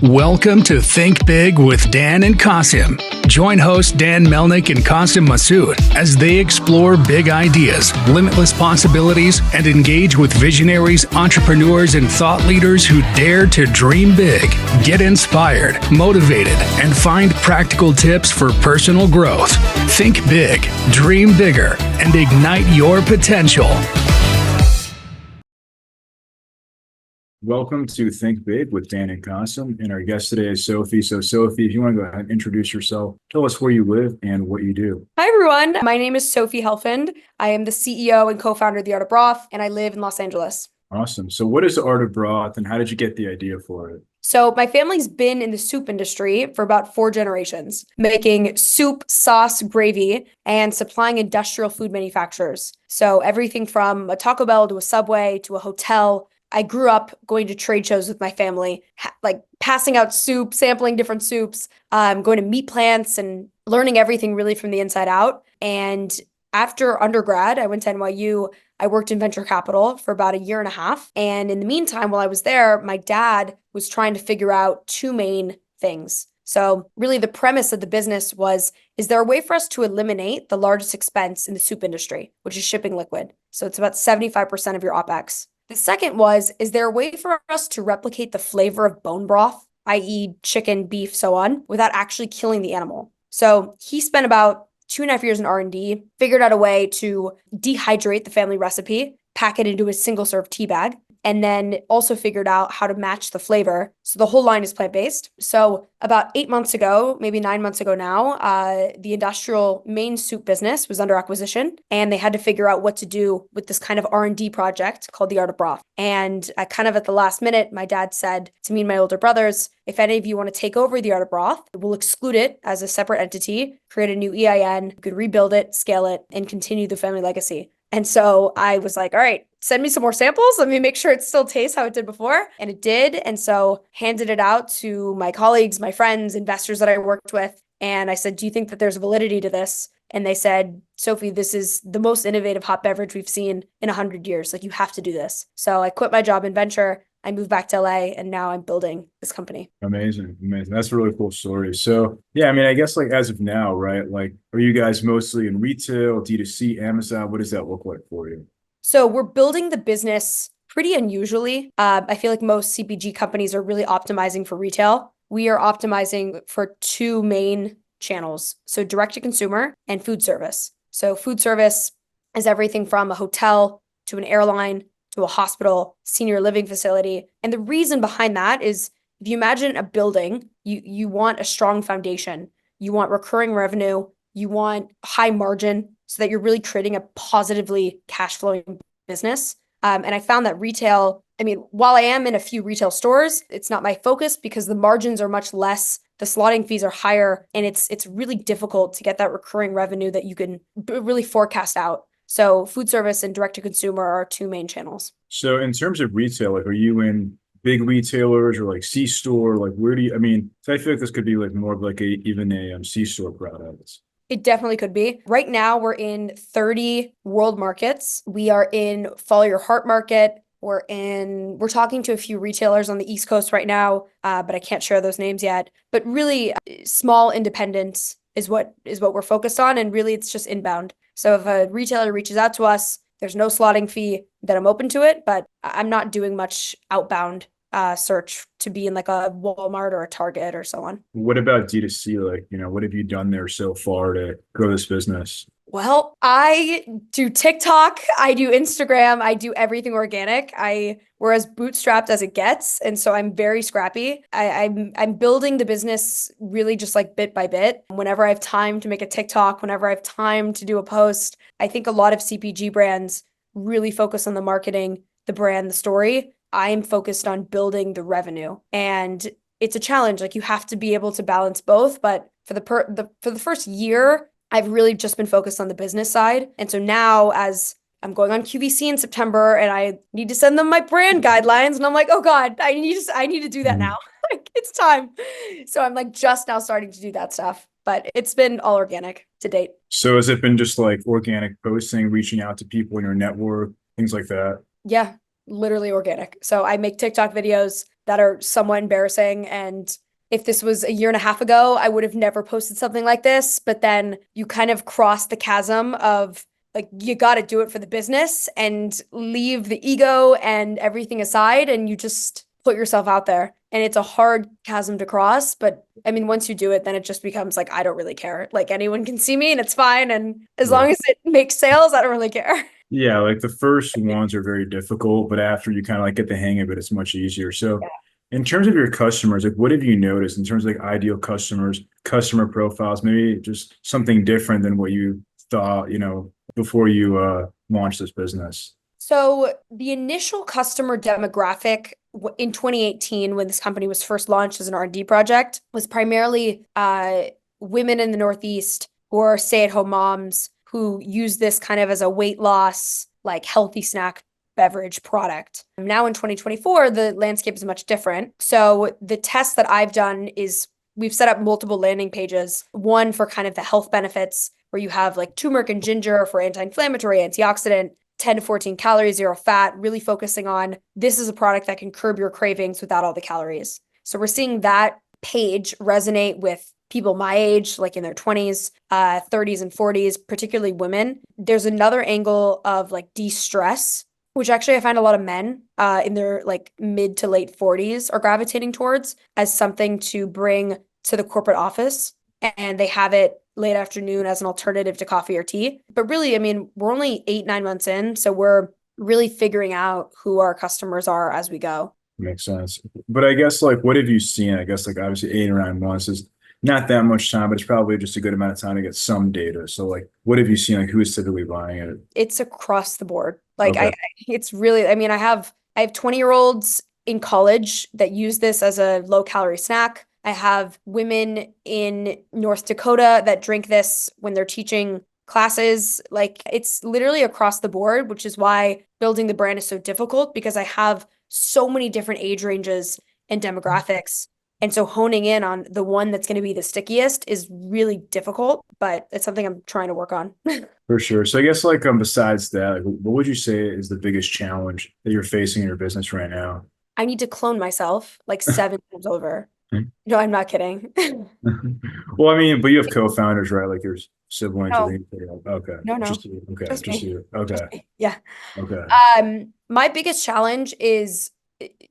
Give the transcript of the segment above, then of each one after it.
Welcome to Think Big with Dan and Qasim. Join hosts Dan Melnick and Qasim Masood as they explore big ideas, limitless possibilities, and engage with visionaries, entrepreneurs, and thought leaders who dare to dream big, get inspired, motivated, and find practical tips for personal growth. Think big, dream bigger, and ignite your potential. Welcome to Think Big with Dan and Qasim, and our guest today is Sophie. So Sophie, if you want to go ahead and introduce yourself, tell us where you live and what you do. Hi, everyone. My name is Sophie Helfend. I am the CEO and co-founder of the Art of Broth, and I live in Los Angeles. Awesome. So what is the Art of Broth, and how did you get the idea for it? So my family's been in the soup industry for about 4 generations, making soup, sauce, gravy, and supplying industrial food manufacturers. So everything from a Taco Bell to a Subway to a hotel. I grew up going to trade shows with my family, like passing out soup, sampling different soups, going to meat plants and learning everything really from the inside out. And after undergrad, I went to NYU. I worked in venture capital for about 1.5 years. And in the meantime, while I was there, my dad was trying to figure out 2 main things. So really the premise of the business was, is there a way for us to eliminate the largest expense in the soup industry, which is shipping liquid? So it's about 75% of your OpEx. The second was, is there a way for us to replicate the flavor of bone broth, i.e. chicken, beef, so on, without actually killing the animal? So he spent about 2.5 years in R&D, figured out a way to dehydrate the family recipe, pack it into a single-serve tea bag, and then also figured out how to match the flavor. So the whole line is plant-based. So about 8 months ago, maybe 9 months ago now, the industrial main soup business was under acquisition, and they had to figure out what to do with this kind of R&D project called the Art of Broth. And kind of at the last minute, my dad said to me and my older brothers, if any of you want to take over the Art of Broth, we'll exclude it as a separate entity, create a new EIN, you could rebuild it, scale it, and continue the family legacy. And so I was like, all right, send me some more samples. Let me make sure it still tastes how it did before. And it did. And so handed it out to my colleagues, my friends, investors that I worked with. And I said, do you think that there's validity to this? And they said, Sophie, this is the most innovative hot beverage we've seen in 100 years. Like, you have to do this. So I quit my job in venture. I moved back to LA, and now I'm building this company. Amazing. That's a really cool story. So yeah, I mean, I guess like as of now, right? Like, are you guys mostly in retail, D2C, Amazon? What does that look like for you? So we're building the business pretty unusually. I feel like most CPG companies are really optimizing for retail. We are optimizing for 2 main channels. So direct to consumer and food service. So food service is everything from a hotel to an airline to a hospital, senior living facility. And the reason behind that is, if you imagine a building, you want a strong foundation. You want recurring revenue. You want high margin so that you're really creating a positively cash flowing business. And I found that retail, I mean, while I am in a few retail stores, it's not my focus because the margins are much less. The slotting fees are higher, and it's really difficult to get that recurring revenue that you can really forecast out. So food service and direct to consumer are our 2 main channels. So in terms of retail, like, are you in big retailers or like C-store? Like, where do you, I mean, so I feel like this could be like more of like even a C-store product. It definitely could be. Right now, we're in 30 world markets. We are in Follow Your Heart market. We're talking to a few retailers on the East Coast right now, but I can't share those names yet. But really, small independents is what we're focused on, and really it's just inbound. So if a retailer reaches out to us, there's no slotting fee, then I'm open to it, but I'm not doing much outbound search to be in like a Walmart or a Target or so on. What about D2C? Like, what have you done there so far to grow this business? Well, I do TikTok, I do Instagram, I do everything organic. We're as bootstrapped as it gets, and so I'm very scrappy. I'm building the business really just like bit by bit. Whenever I have time to make a TikTok, whenever I have time to do a post, I think a lot of CPG brands really focus on the marketing, the brand, the story. I am focused on building the revenue, and it's a challenge. Like, you have to be able to balance both. But for the first year, I've really just been focused on the business side. And so now, as I'm going on QVC in September and I need to send them my brand guidelines, and I'm like, oh God, I need to do that now. Like, it's time. So I'm like just now starting to do that stuff, but it's been all organic to date. So has it been just like organic posting, reaching out to people in your network, things like that? Yeah. literally organic. So I make TikTok videos that are somewhat embarrassing. And if this was a year and a half ago, I would have never posted something like this. But then you kind of cross the chasm of like, you got to do it for the business and leave the ego and everything aside. And you just put yourself out there. And it's a hard chasm to cross. But I mean, once you do it, then it just becomes like, I don't really care. Like anyone can see me and it's fine. And as long as it makes sales, I don't really care. Yeah, like the first ones are very difficult, but after you kind of like get the hang of it, it's much easier. So in terms of your customers, like what have you noticed in terms of like ideal customers, customer profiles, maybe just something different than what you thought, before you launched this business? So the initial customer demographic in 2018, when this company was first launched as an R&D project, was primarily women in the Northeast who are stay-at-home moms who use this kind of as a weight loss, like healthy snack beverage product. Now in 2024, the landscape is much different. So the test that I've done is we've set up multiple landing pages, one for kind of the health benefits, where you have like turmeric and ginger for anti-inflammatory, antioxidant, 10 to 14 calories, 0 fat, really focusing on this is a product that can curb your cravings without all the calories. So we're seeing that page resonate with people my age, like in their 20s, 30s, and 40s, particularly women. There's another angle of like de-stress, which actually I find a lot of men in their like mid to late 40s are gravitating towards as something to bring to the corporate office. And they have it late afternoon as an alternative to coffee or tea. But really, I mean, we're only 8, 9 months in, so we're really figuring out who our customers are as we go. Makes sense. But I guess like what have you seen? I guess like obviously 8 or 9 months is not that much time, but it's probably just a good amount of time to get some data. So like what have you seen? Like who is typically buying it? It's across the board. Like Okay. it's really, I mean, I have 20-year-olds in college that use this as a low calorie snack. I have women in North Dakota that drink this when they're teaching classes. Like it's literally across the board, which is why building the brand is so difficult because I have so many different age ranges and demographics. And so honing in on the one that's going to be the stickiest is really difficult, but it's something I'm trying to work on. For sure. So I guess like besides that, like, what would you say is the biggest challenge that you're facing in your business right now? I need to clone myself like 7 times over. No, I'm not kidding. Well, I mean, but you have co-founders, right? Like your siblings, I No, think. Okay. no, Just you. Okay. just Just me. you. Okay. Just me. Yeah. Okay. My biggest challenge is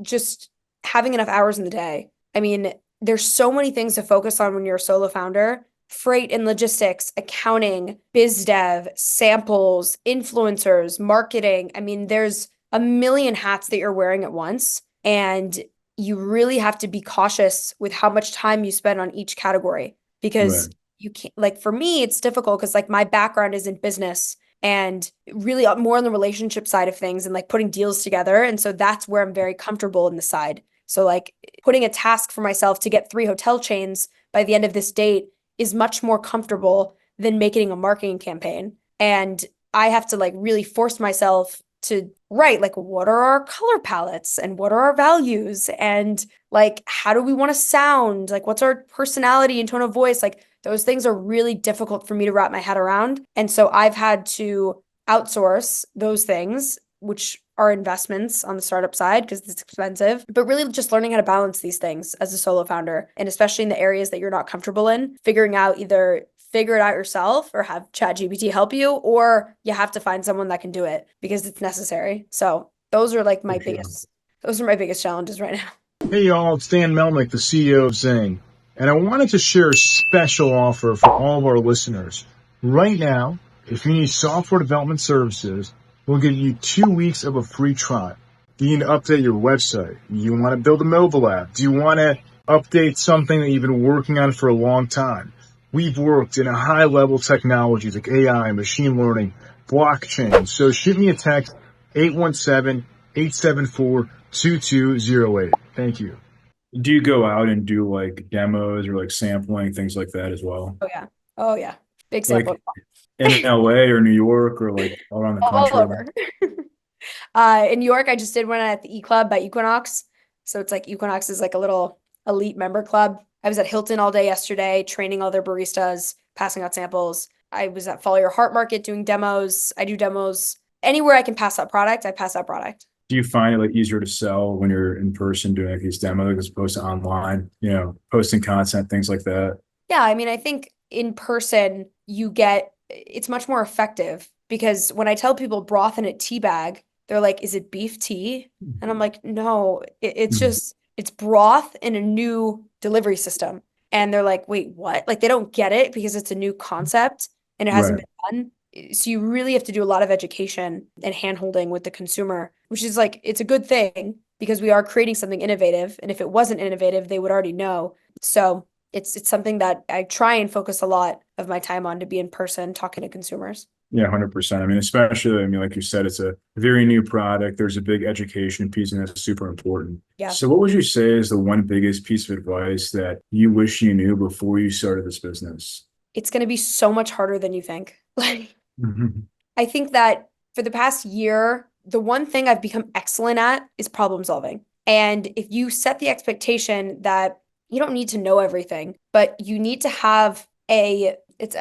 just having enough hours in the day. I mean, there's so many things to focus on when you're a solo founder. Freight and logistics, accounting, biz dev, samples, influencers, marketing. I mean, there's a million hats that you're wearing at once. And you really have to be cautious with how much time you spend on each category because Right. you can't, like, for me, it's difficult because like my background is in business and really more on the relationship side of things and like putting deals together. And so that's where I'm very comfortable in the side. So like putting a task for myself to get 3 hotel chains by the end of this date is much more comfortable than making a marketing campaign. And I have to like really force myself to write like what are our color palettes and what are our values and like how do we want to sound? Like what's our personality and tone of voice? Like those things are really difficult for me to wrap my head around. And so I've had to outsource those things, which are investments on the startup side because it's expensive, but really just learning how to balance these things as a solo founder. And especially in the areas that you're not comfortable in, figuring out either figure it out yourself or have ChatGPT help you, or you have to find someone that can do it because it's necessary. So those are like For sure. those are my biggest challenges right now. Hey y'all, it's Dan Melnick, the CEO of Zing, and I wanted to share a special offer for all of our listeners. Right now, if you need software development services, we'll give you 2 weeks of a free trial. Do you need to update your website? Do you want to build a mobile app? Do you want to update something that you've been working on for a long time? We've worked in a high-level technologies like AI, machine learning, blockchain. So shoot me a text, 817-874-2208. Thank you. Do you go out and do like demos or like sampling, things like that as well? Oh yeah. Oh yeah. Big sample. Like in LA or New York or like around the All country? over. In New York, I just did one at the E Club by Equinox. So it's like Equinox is like a little elite member club. I was at Hilton all day yesterday, training all their baristas, passing out samples. I was at Follow Your Heart Market doing demos. I do demos anywhere I can pass out product, I pass out product. do you find it like easier to sell when you're in person doing like these demos as opposed to online, posting content, things like that? Yeah, I mean, I think in person it's much more effective because when I tell people broth in a tea bag, they're like, is it beef tea? And I'm like, no, Mhm. it's broth in a new delivery system. And they're like, wait, what? Like they don't get it because it's a new concept and it hasn't Right. been done. So you really have to do a lot of education and handholding with the consumer, which is like, it's a good thing because we are creating something innovative. And if it wasn't innovative, they would already know. So it's something that I try and focus a lot of my time on to be in person talking to consumers. Yeah, 100%. I mean, especially, I mean, like you said, it's a very new product. There's a big education piece, and that's super important. Yeah. So, what would you say is the one biggest piece of advice that you wish you knew before you started this business? It's going to be so much harder than you think. Like, Mhm. I think that for the past year, the one thing I've become excellent at is problem solving. And if you set the expectation that you don't need to know everything, but you need to have I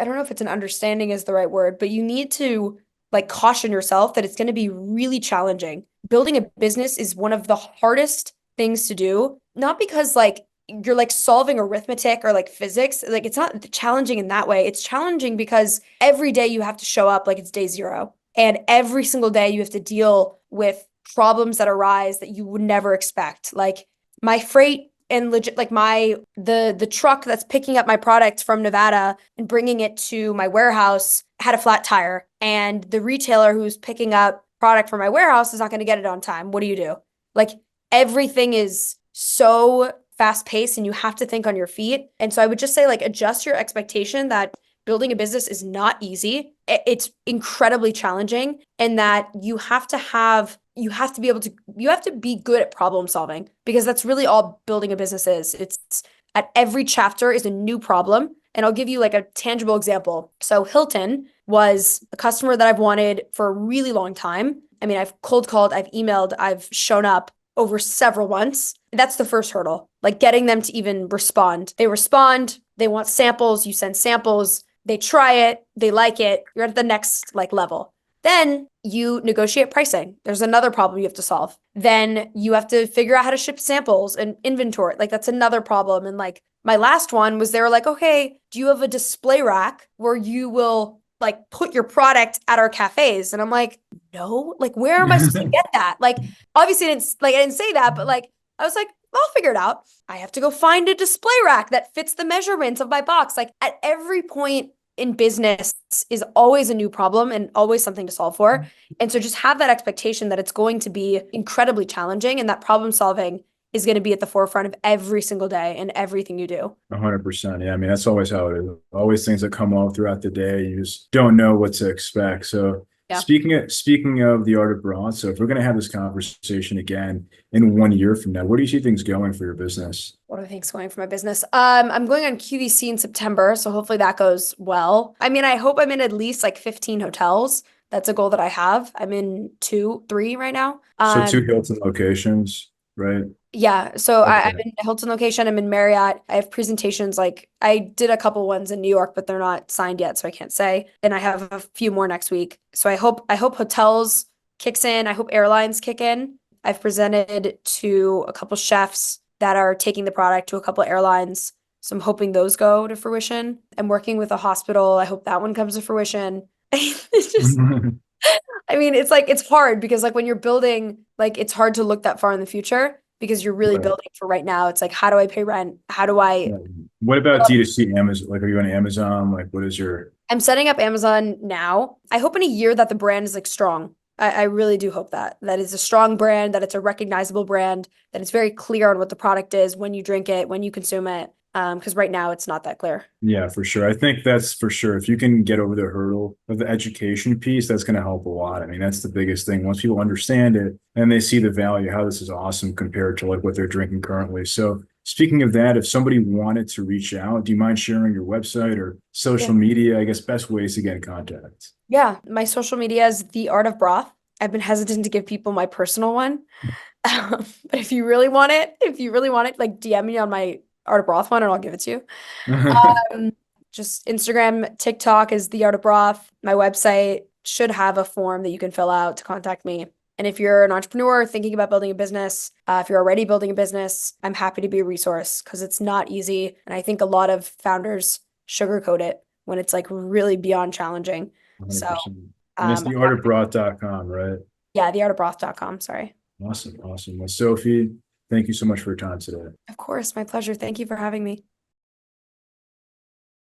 don't know if it's an understanding is the right word, but you need to like caution yourself that it's going to be really challenging. Building a business is one of the hardest things to do, not because like you're like solving arithmetic or like physics. Like it's not challenging in that way. It's challenging because every day you have to show up like it's day zero. And every single day you have to deal with problems that arise that you would never expect. Like my freight and legit like the truck that's picking up my product from Nevada and bringing it to my warehouse had a flat tire. And the retailer who's picking up product from my warehouse is not going to get it on time. What do you do? Like everything is so fast paced and you have to think on your feet. And so I would just say like adjust your expectation that building a business is not easy. It's incredibly challenging and that you have to be good at problem solving because that's really all building a business is. It's at every chapter is a new problem. And I'll give you like a tangible example. So Hilton was a customer that I've wanted for a really long time. I mean, I've cold called, I've emailed, I've shown up over several months. That's the first hurdle, like getting them to even respond. They respond, they want samples, you send samples, they try it, they like it, you're at the next like level. Then you negotiate pricing. There's another problem you have to solve. Then you have to figure out how to ship samples and inventory. Like that's another problem. And like my last one was they were like, okay, do you have a display rack where you will like put your product at our cafes? And I'm like, no, like where am I supposed to get that? Like obviously I didn't say that, but like I was like, I'll figure it out. I have to go find a display rack that fits the measurements of my box. Like at every point in business is always a new problem and always something to solve for. And so just have that expectation that it's going to be incredibly challenging and that problem solving is going to be at the forefront of every single day and everything you do. 100%. Yeah, I mean, that's always how it is. Always things that come up throughout the day. You just don't know what to expect. So Yeah. speaking of the art of broth, so if we're going to have this conversation again in 1 year from now, where do you see things going for your business? What are things going for my business? I'm going on QVC in September, so hopefully that goes well. I mean, I hope I'm in at least like 15 hotels. That's a goal that I have. I'm in 3 right now. So 2 Hilton locations, right? Yeah, so I'm Okay. in Hilton location. I'm in Marriott. I have presentations like I did a couple ones in New York, but they're not signed yet, so I can't say. And I have a few more next week. So I hope hotels kicks in. I hope airlines kick in. I've presented to a couple chefs that are taking the product to a couple airlines. So I'm hoping those go to fruition. I'm working with a hospital. I hope that one comes to fruition. It's just I mean, it's like it's hard because like when you're building, like it's hard to look that far in the future because you're really Right. building for right now. It's like, how do I pay rent? How do I Yeah. What about D2C Amazon? Like, are you on Amazon? Like, what is your I'm setting up Amazon now. I hope in a year that the brand is like strong. I really do hope that it's a strong brand, that it's a recognizable brand, that it's very clear on what the product is when you drink it, when you consume it. Because right now it's not that clear. Yeah, for sure. I think that's for sure. If you can get over the hurdle of the education piece, that's going to help a lot. I mean, that's the biggest thing. Once people understand it and they see the value, how this is awesome compared to like what they're drinking currently. So speaking of that, if somebody wanted to reach out, do you mind sharing your website or social Yeah. media? I guess best ways to get in contact. Yeah, my social media is the Art of Broth. I've been hesitant to give people my personal one. But if you really want it, like DM me on my Art of Broth one and I'll give it to you. Um, just Instagram, TikTok is the Art of Broth. My website should have a form that you can fill out to contact me. And if you're an entrepreneur thinking about building a business, if you're already building a business, I'm happy to be a resource because it's not easy. And I think a lot of founders sugarcoat it when it's like really beyond challenging. 100%. So, And it's theartofbroth.com, right? yeah, theartofbroth.com. Sorry. Awesome. Awesome. Well, Sophie, thank you so much for your time today. Of course, my pleasure. Thank you for having me.